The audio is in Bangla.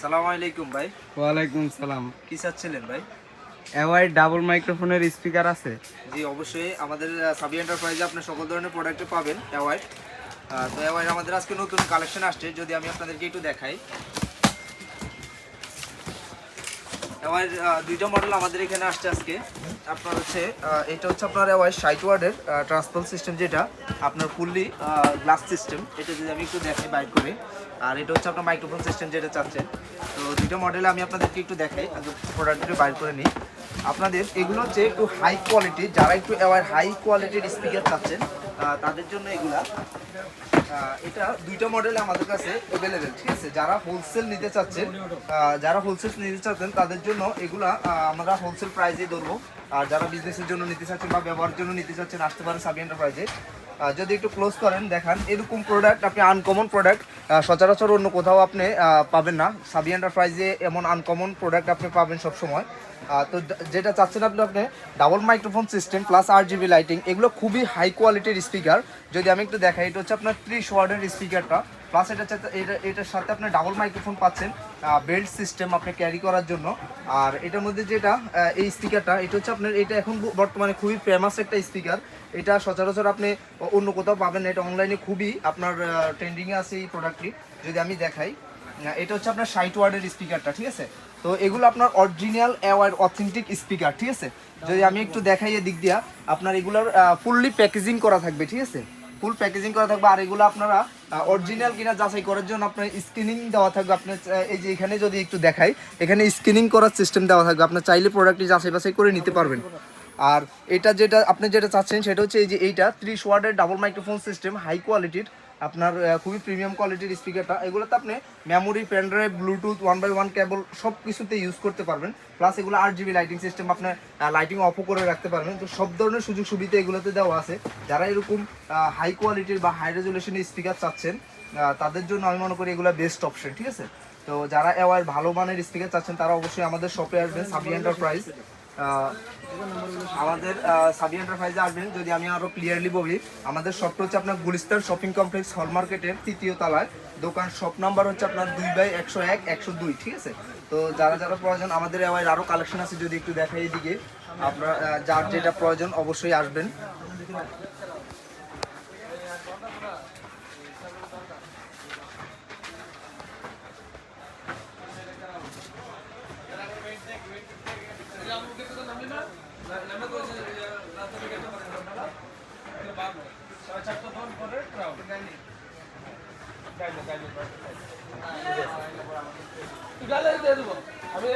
সালাম আলাইকুম ভাই। ওয়ালাইকুম সালাম। কি চাচ্ছিলেন ভাই? এওয়াই ডাবল মাইক্রোফোনের স্পিকার আছে? জি অবশ্যই আমাদের সাবি এন্টারপ্রাইজে আপনি সকল ধরনের প্রোডাক্ট পাবেন অ্যাওয়ার্ড। তো অ্যাওয়ার্ড আমাদের আজকে নতুন কালেকশন আসছে, যদি আমি আপনাদেরকে একটু দেখাই। অ্যাওয়ার্ড দুইটা মডেল আমাদের এখানে আসছে আজকে। আপনার হচ্ছে এটা হচ্ছে আপনার অ্যাওয়ার্ড 60 ওয়ার্ডের ট্রান্সপোর্ট সিস্টেম, যেটা আপনার ফুললি গ্লাস সিস্টেম। এটা যদি আমি একটু দেখাই বাইর করে, আর এটা হচ্ছে আপনার মাইক্রোফোন সিস্টেম যেটা চাচ্ছেন। তো দুইটা মডেল আমি আপনাদেরকে একটু দেখাই, প্রোডাক্টগুলো বাইর করে নিই। আপনাদের এগুলো হচ্ছে একটু হাই কোয়ালিটি, যারা একটু অ্যাওয়ার হাই কোয়ালিটির স্পিকার চাচ্ছেন তাদের জন্য এগুলা। এটা দুইটা মডেল আমাদের কাছে অ্যাভেলেবেল, ঠিক আছে। যারা হোলসেল নিতে চাচ্ছেন তাদের জন্য এগুলা আমরা হোলসেল প্রাইসে ধরবো। আর যারা বিজনেসের জন্য নিতে চাচ্ছেন বা ব্যবহারের জন্য নিতে চাচ্ছেন, আসতে পারেন সাবি এন্টারপ্রাইজে। যদি একটু ক্লোজ করেন দেখান, এরকম প্রোডাক্ট আপনি আনকমন প্রোডাক্ট সচরাচর অন্য কোথাও আপনি পাবেন না। সাবি এন্টারপ্রাইজে এমন আনকমন প্রোডাক্ট আপনি পাবেন সবসময়। তো যেটা চাচ্ছেন আপনি double microphone system plus RGB lighting, এগুলো খুবই হাই কোয়ালিটির স্পিকার। যদি আমি একটু দেখাই, এটা হচ্ছে আপনার 30 ওয়াটের স্পিকারটা, প্লাস এটার সাথে আপনি ডাবল মাইক্রোফোন পাচ্ছেন, বেল্ট সিস্টেম আপনি ক্যারি করার জন্য। আর এটার মধ্যে যেটা এই স্পিকারটা, এটা হচ্ছে আপনার, এটা এখন বর্তমানে খুবই ফেমাস একটা স্পিকার। এটা সচরাচর আপনি অন্য কোথাও পাবেন না, এটা অনলাইনে খুবই আপনার ট্রেন্ডিংয়ে আছে এই প্রোডাক্টটি। যদি আমি দেখাই, এটা হচ্ছে আপনার 60 ওয়াটের স্পিকারটা, ঠিক আছে। তো এগুলো আপনার অরিজিনাল অ্যাওয়ার অথেন্টিক স্পিকার, ঠিক আছে। যদি আমি একটু দেখাই এদিক দিয়া, আপনার এগুলোর ফুললি প্যাকেজিং করা থাকবে, ঠিক আছে। ফুল প্যাকেজিং করা থাকবে। আর এগুলো আপনারা অরিজিনাল কিনা যাচাই করার জন্য আপনার স্ক্রিনিং দেওয়া থাকবে। আপনার এই যে এখানে যদি একটু দেখাই, এখানে স্ক্রিনিং করার সিস্টেম দেওয়া থাকবে, আপনার চাইলে প্রোডাক্টটি যাচাই বাছাই করে নিতে পারবেন। আর এটা যেটা আপনি যেটা চাচ্ছেন সেটা হচ্ছে এই যে এইটা 30 ওয়াটের ডাবল মাইক্রোফোন সিস্টেম, হাই কোয়ালিটির, আপনার খুবই প্রিমিয়াম কোয়ালিটির স্পিকারটা। এগুলোতে আপনি মেমোরি, পেনড্রাইভ, ব্লুটুথ, 1x1 কেবল সব কিছুতে ইউজ করতে পারবেন। প্লাস এগুলো RGB লাইটিং সিস্টেম, আপনার লাইটিং অফও করে রাখতে পারবেন। তো সব ধরনের সুযোগ সুবিধা এগুলোতে দেওয়া আছে। যারা এরকম হাই কোয়ালিটির বা হাই রেজুলেশনের স্পিকার চাচ্ছেন তাদের জন্য আমি মনে করি এগুলো বেস্ট অপশন, ঠিক আছে। তো যারা অ্যাওয়ার ভালো মানের স্পিকার চাচ্ছেন তারা অবশ্যই আমাদের শপে আসবেন, সাবি এন্টারপ্রাইজ। আমাদের সাবি এন্টারপ্রাইজে আসবেন। যদি আমি আরো ক্লিয়ারলি বলি, আমাদের শপটা হচ্ছে আপনার গুলিস্তান শপিং কমপ্লেক্স হল মার্কেটের 3য় তলায়। দোকান শপ নাম্বার হচ্ছে আপনার 2/101-102, ঠিক আছে। তো যারা যারা প্রয়োজন, আমাদের আরো কালেকশন আছে, যদি একটু দেখাই এদিকে, আপনার যার যেটা প্রয়োজন অবশ্যই আসবেন। গালে দিয়ে দেবো আমি।